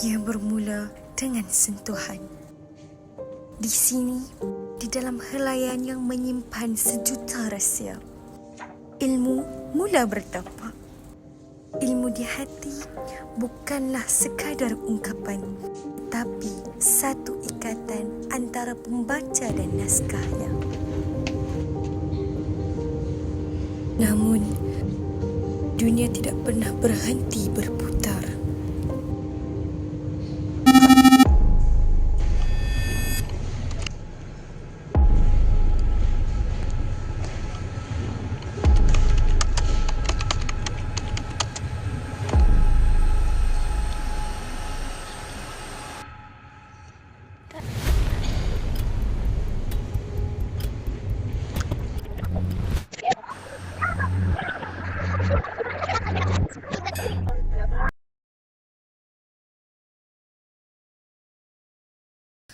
Ia bermula dengan sentuhan. Di sini, di dalam helaian yang menyimpan sejuta rahsia, ilmu mula bertapak. Ilmu di hati bukanlah sekadar ungkapan, tapi satu ikatan antara pembaca dan naskahnya. Namun, dunia tidak pernah berhenti berputar.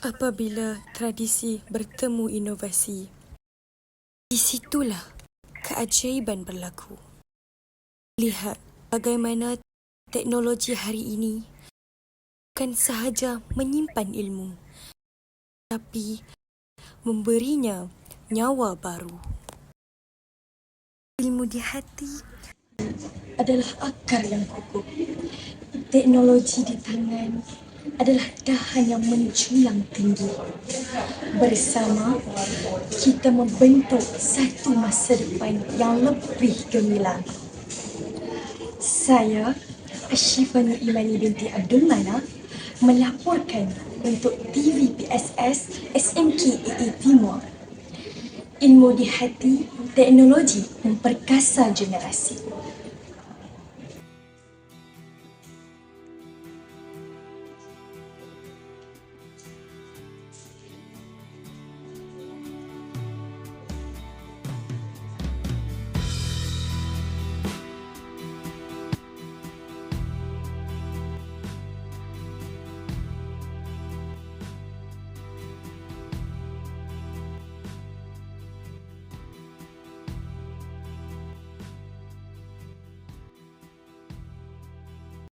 Apabila tradisi bertemu inovasi, di situlah keajaiban berlaku. Lihat bagaimana teknologi hari ini bukan sahaja menyimpan ilmu, tapi memberinya nyawa baru. Ilmu di hati adalah akar yang kukuh. Teknologi di tangan adalah dahan yang menjulang tinggi. Bersama, kita membentuk satu masa depan yang lebih gemilang. Saya, Ashifa Nur Imani binti Abdul Manaf, melaporkan untuk TV PSS SMK Timur. Ilmu di hati, teknologi memperkasa generasi.